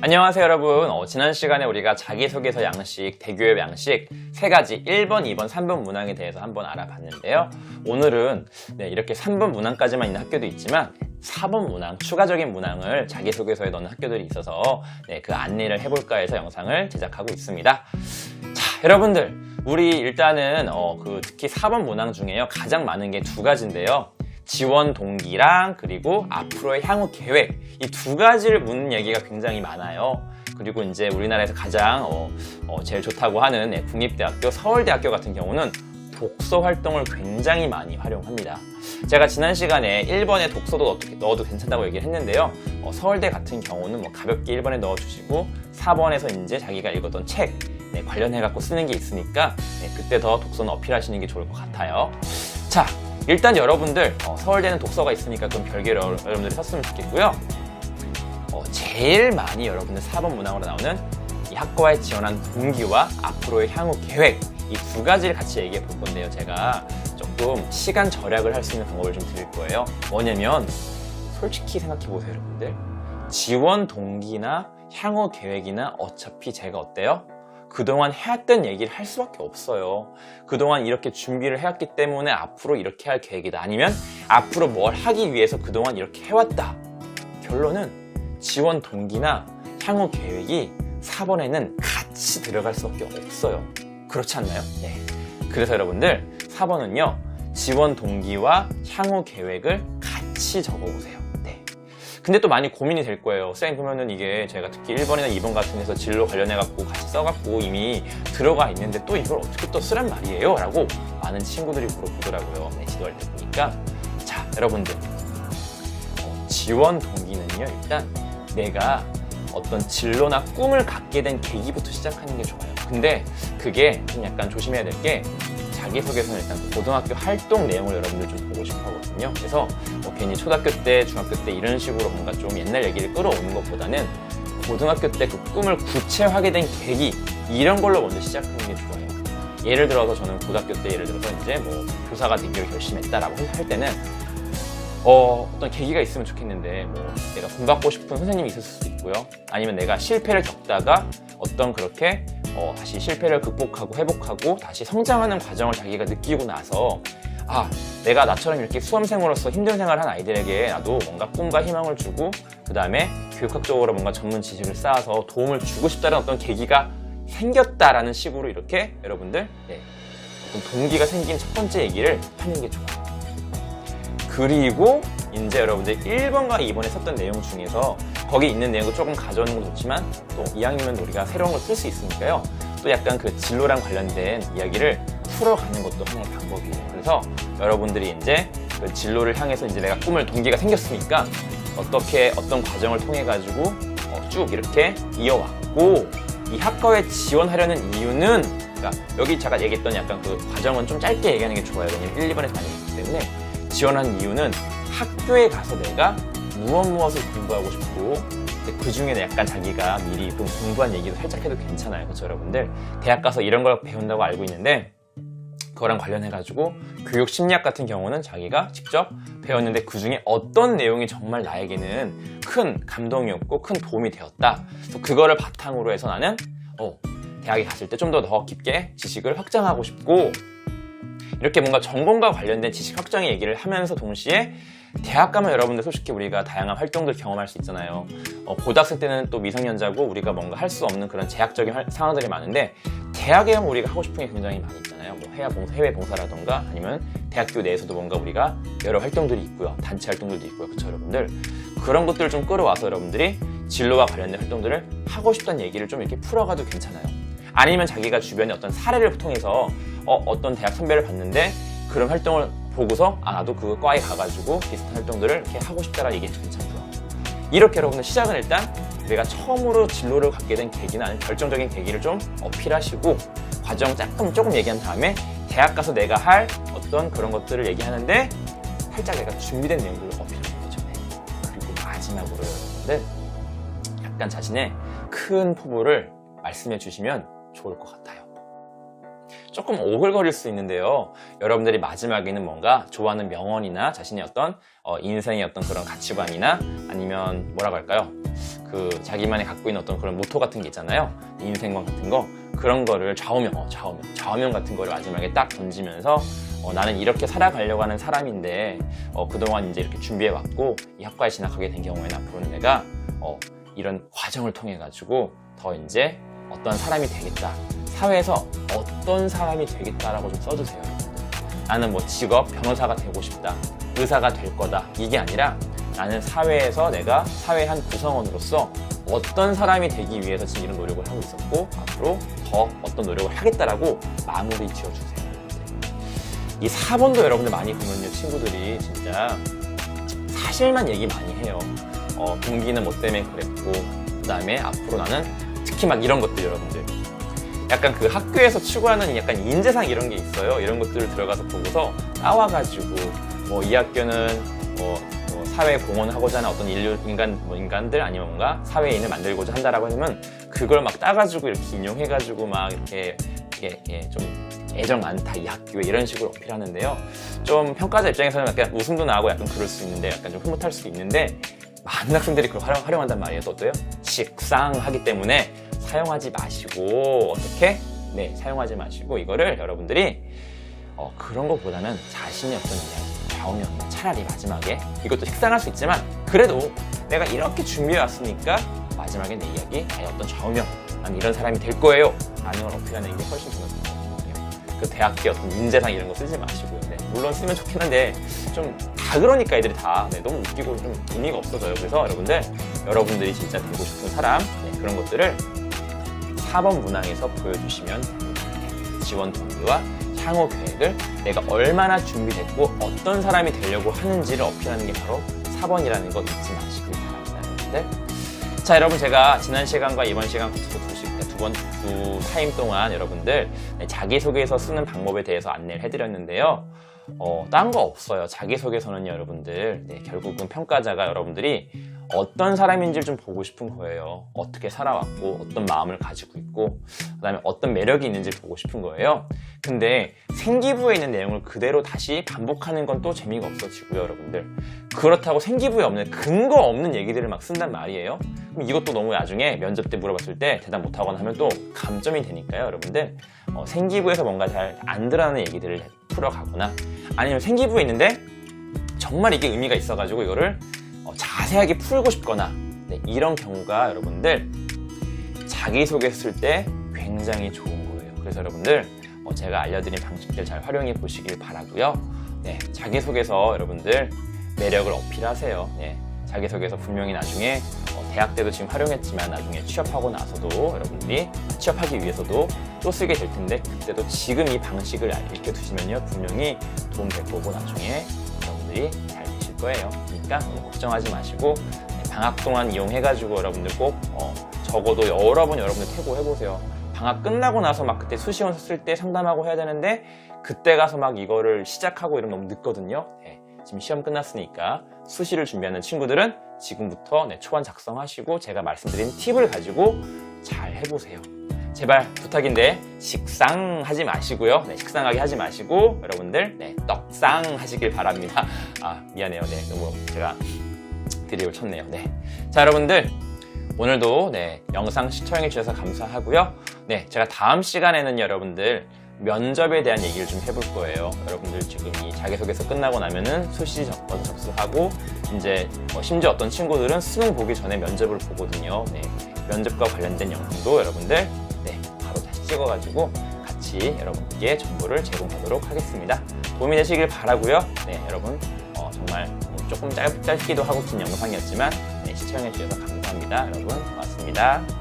안녕하세요 여러분. 지난 시간에 우리가 자기소개서 양식, 대교협 양식 3가지 1번, 2번, 3번 문항에 대해서 한번 알아봤는데요. 오늘은 이렇게 3번 문항까지만 있는 학교도 있지만 4번 문항, 추가적인 문항을 자기소개서에 넣는 학교들이 있어서 그 안내를 해볼까 해서 영상을 제작하고 있습니다. 자, 여러분들 우리 일단은 특히 4번 문항 중에요 가장 많은 게 2가지인데요. 지원 동기랑 그리고 앞으로의 향후 계획, 이 2가지를 묻는 얘기가 굉장히 많아요. 그리고 이제 우리나라에서 가장 제일 좋다고 하는 국립대학교, 서울대학교 같은 경우는 독서 활동을 굉장히 많이 활용합니다. 제가 지난 시간에 1번에 독서도 넣어도 괜찮다고 얘기를 했는데요. 서울대 같은 경우는 가볍게 1번에 넣어주시고 4번에서 이제 자기가 읽었던 책 관련해 갖고 쓰는 게 있으니까 그때 더 독서는 어필하시는 게 좋을 것 같아요. 자, 일단 여러분들 서울대는 독서가 있으니까 그럼 별개로 여러분들이 썼으면 좋겠고요. 제일 많이 여러분들 4번 문항으로 나오는 이 학과에 지원한 동기와 앞으로의 향후 계획, 이 2가지를 같이 얘기해 볼 건데요. 제가 조금 시간 절약을 할 수 있는 방법을 좀 드릴 거예요. 뭐냐면 솔직히 생각해 보세요 여러분들. 지원 동기나 향후 계획이나 어차피 제가 어때요? 그동안 해왔던 얘기를 할 수밖에 없어요. 그동안 이렇게 준비를 해왔기 때문에 앞으로 이렇게 할 계획이다. 아니면 앞으로 뭘 하기 위해서 그동안 이렇게 해왔다. 결론은 지원 동기나 향후 계획이 4번에는 같이 들어갈 수밖에 없어요. 그렇지 않나요? 네. 그래서 여러분들 4번은요. 지원 동기와 향후 계획을 같이 적어보세요. 근데 또 많이 고민이 될 거예요. 쌤, 그러면은 이게 제가 특히 1번이나 2번 같은 데서 진로 관련해갖고 같이 써갖고 이미 들어가 있는데 또 이걸 어떻게 또 쓰란 말이에요? 라고 많은 친구들이 물어보더라고요. 지도할 때 보니까. 자, 여러분들. 지원 동기는요, 일단 내가 어떤 진로나 꿈을 갖게 된 계기부터 시작하는 게 좋아요. 근데 그게 좀 약간 조심해야 될 게 자기소개서는 일단 고등학교 활동 내용을 여러분들 좀 보고 싶어 하거든요. 그래서 괜히 초등학교 때, 중학교 때 이런 식으로 뭔가 좀 옛날 얘기를 끌어오는 것보다는 고등학교 때 그 꿈을 구체화하게 된 계기, 이런 걸로 먼저 시작하는 게 좋아요. 예를 들어서 저는 고등학교 때 예를 들어서 이제 교사가 되기로 결심했다라고 할 때는 어떤 계기가 있으면 좋겠는데 내가 본받고 싶은 선생님이 있을 수도 있고요. 아니면 내가 실패를 겪다가 어떤 그렇게 다시 실패를 극복하고 회복하고 다시 성장하는 과정을 자기가 느끼고 나서 내가 나처럼 이렇게 수험생으로서 힘든 생활을 한 아이들에게 나도 뭔가 꿈과 희망을 주고 그 다음에 교육학적으로 뭔가 전문 지식을 쌓아서 도움을 주고 싶다는 어떤 계기가 생겼다라는 식으로 이렇게 여러분들 어떤 동기가 생긴 첫 번째 얘기를 하는 게 좋아요. 그리고 이제 여러분들 1번과 2번에 썼던 내용 중에서 거기 있는 내용도 조금 가져오는 건 좋지만 또 2학년이면 우리가 새로운 걸 쓸 수 있으니까요. 또 약간 그 진로랑 관련된 이야기를 풀어가는 것도 하나의 방법이에요. 그래서 여러분들이 이제 그 진로를 향해서 이제 내가 꿈을 동기가 생겼으니까 어떤 과정을 통해 가지고 쭉 이렇게 이어왔고 이 학과에 지원하려는 이유는 그러니까 여기 제가 얘기했던 약간 그 과정은 좀 짧게 얘기하는 게 좋아요. 왜냐면 1, 2번에서 많이 있기 때문에 지원한 이유는 학교에 가서 내가 무엇을 공부하고 싶고 그 중에 약간 자기가 미리 좀 공부한 얘기도 살짝 해도 괜찮아요. 그렇죠 여러분들? 대학 가서 이런 걸 배운다고 알고 있는데 그거랑 관련해가지고 교육 심리학 같은 경우는 자기가 직접 배웠는데 그 중에 어떤 내용이 정말 나에게는 큰 감동이었고 큰 도움이 되었다. 그래서 그거를 바탕으로 해서 나는 대학에 갔을 때 좀 더 깊게 지식을 확장하고 싶고 이렇게 뭔가 전공과 관련된 지식 확장의 얘기를 하면서 동시에 대학 가면 여러분들 솔직히 우리가 다양한 활동들 경험할 수 있잖아요. 고등학생 때는 또 미성년자고 우리가 뭔가 할 수 없는 그런 제약적인 상황들이 많은데 대학에 가면 우리가 하고 싶은 게 굉장히 많이 있잖아요. 해외 봉사라던가 아니면 대학교 내에서도 뭔가 우리가 여러 활동들이 있고요. 단체 활동들도 있고요. 그렇죠 여러분들? 그런 것들을 좀 끌어와서 여러분들이 진로와 관련된 활동들을 하고 싶다는 얘기를 좀 이렇게 풀어가도 괜찮아요. 아니면 자기가 주변에 어떤 사례를 통해서 어떤 대학 선배를 봤는데 그런 활동을 보고서 나도 그 과에 가가지고 비슷한 활동들을 이렇게 하고 싶다라는 얘기해도 괜찮고요. 이렇게 여러분들 시작은 일단 내가 처음으로 진로를 갖게 된 계기나 아니면 결정적인 계기를 좀 어필하시고 과정 조금 얘기한 다음에 대학 가서 내가 할 어떤 그런 것들을 얘기하는데 살짝 내가 준비된 내용들을 어필하는 거죠. 그리고 마지막으로 여러분들 약간 자신의 큰 포부를 말씀해 주시면 좋을 것 같아요. 조금 오글거릴 수 있는데요. 여러분들이 마지막에는 뭔가 좋아하는 명언이나 자신의 어떤 인생의 어떤 그런 가치관이나 아니면 뭐라고 할까요? 그 자기만이 갖고 있는 어떤 그런 모토 같은 게 있잖아요. 인생관 같은 거, 그런 거를 좌우명 같은 거를 마지막에 딱 던지면서 나는 이렇게 살아가려고 하는 사람인데 그동안 이제 이렇게 준비해왔고 이 학과에 진학하게 된 경우에는 앞으로는 내가 이런 과정을 통해 가지고 더 이제 어떤 사람이 되겠다, 사회에서 어떤 사람이 되겠다라고 좀 써주세요. 나는 뭐 직업 변호사가 되고 싶다, 의사가 될 거다, 이게 아니라 나는 사회에서 내가 사회의 한 구성원으로서 어떤 사람이 되기 위해서 지금 이런 노력을 하고 있었고 앞으로 더 어떤 노력을 하겠다라고 마무리 지어주세요. 이 4번도 여러분들 많이 보면요, 친구들이 진짜 사실만 얘기 많이 해요. 동기는 뭐 때문에 그랬고, 그 다음에 앞으로 나는 특히 막 이런 것들, 여러분들 약간 그 학교에서 추구하는 약간 인재상 이런 게 있어요. 이런 것들을 들어가서 보고서 따와가지고 뭐 이 학교는 뭐 사회 공헌하고자 하는 어떤 인간들 아니면 뭔가 사회인을 만들고자 한다라고 하면 그걸 막 따가지고 이렇게 인용해가지고 막 이렇게 좀 애정 많다 이 학교에 이런 식으로 어필하는데요. 좀 평가자 입장에서는 약간 웃음도 나고 약간 그럴 수 있는데 약간 좀 흐뭇할 수도 있는데 많은 학생들이 그걸 활용한단 말이에요. 또 어때요? 식상하기 때문에 사용하지 마시고 어떻게? 네, 사용하지 마시고 이거를 여러분들이 그런 것보다는 자신의 어떤 이야기 좌우명 차라리 마지막에 이것도 식상할 수 있지만 그래도 내가 이렇게 준비해 왔으니까 마지막에 내 이야기 나의 어떤 좌우명 난 이런 사람이 될 거예요 라는 걸 어필하는 게 훨씬 좋은 것 같아요. 그 대학교 어떤 인재상 이런 거 쓰지 마시고요. 네, 물론 쓰면 좋긴 한데 좀 다 그러니까 애들이 다 너무 웃기고 좀 의미가 없어져요. 그래서 여러분들이 진짜 되고 싶은 사람 그런 것들을 4번 문항에서 보여주시면 됩니다. 지원 동기와 향후 계획을 내가 얼마나 준비됐고 어떤 사람이 되려고 하는지를 어필하는 게 바로 4번이라는 거 잊지 마시길 바랍니다. 여러분들. 자, 여러분 제가 지난 시간과 이번 시간 두 타임 동안 여러분들 자기소개서 쓰는 방법에 대해서 안내를 해드렸는데요. 딴 거 없어요. 자기소개서는요, 여러분들. 결국은 평가자가 여러분들이 어떤 사람인지를 좀 보고 싶은 거예요. 어떻게 살아왔고, 어떤 마음을 가지고 있고, 그 다음에 어떤 매력이 있는지를 보고 싶은 거예요. 근데 생기부에 있는 내용을 그대로 다시 반복하는 건 또 재미가 없어지고요, 여러분들. 그렇다고 생기부에 없는 근거 없는 얘기들을 막 쓴단 말이에요. 그럼 이것도 너무 나중에 면접 때 물어봤을 때 대답 못하거나 하면 또 감점이 되니까요, 여러분들. 생기부에서 뭔가 잘 안 드러나는 얘기들을 풀어가거나 아니면 생기부에 있는데 정말 이게 의미가 있어가지고 이거를 자세하게 풀고 싶거나 이런 경우가 여러분들 자기소개 쓸 때 굉장히 좋은 거예요. 그래서 여러분들 제가 알려드린 방식들 잘 활용해 보시길 바라고요. 자기소개서 여러분들 매력을 어필하세요. 자기소개서 분명히 나중에 대학 때도 지금 활용했지만 나중에 취업하고 나서도 여러분들이 취업하기 위해서도 또 쓰게 될 텐데 그때도 지금 이 방식을 익혀두시면요 분명히 도움될 거고 나중에 여러분들이 잘 되실 거예요. 그러니까 너무 걱정하지 마시고 방학 동안 이용해가지고 여러분들 꼭 적어도 여러 번 여러분들 태고해보세요. 방학 끝나고 나서 막 그때 수시원 썼을 때 상담하고 해야 되는데 그때 가서 막 이거를 시작하고 이러면 너무 늦거든요. 지금 시험 끝났으니까 수시를 준비하는 친구들은 지금부터 초안 작성하시고 제가 말씀드린 팁을 가지고 잘 해보세요. 제발 부탁인데 식상하지 마시고요. 식상하게 하지 마시고 여러분들 떡상 하시길 바랍니다. 미안해요. 너무 제가 드립을 쳤네요. 자, 여러분들 오늘도 영상 시청해 주셔서 감사하고요. 제가 다음 시간에는 여러분들 면접에 대한 얘기를 좀 해볼 거예요. 여러분들 지금 이 자기소개서 끝나고 나면은 수시 먼저 접수하고 이제 심지어 어떤 친구들은 수능 보기 전에 면접을 보거든요. 면접과 관련된 영상도 여러분들 바로 다시 찍어가지고 같이 여러분께 정보를 제공하도록 하겠습니다. 도움이 되시길 바라고요. 여러분 정말 조금 짧기도 하고 긴 영상이었지만 시청해 주셔서 감사합니다. 여러분 고맙습니다.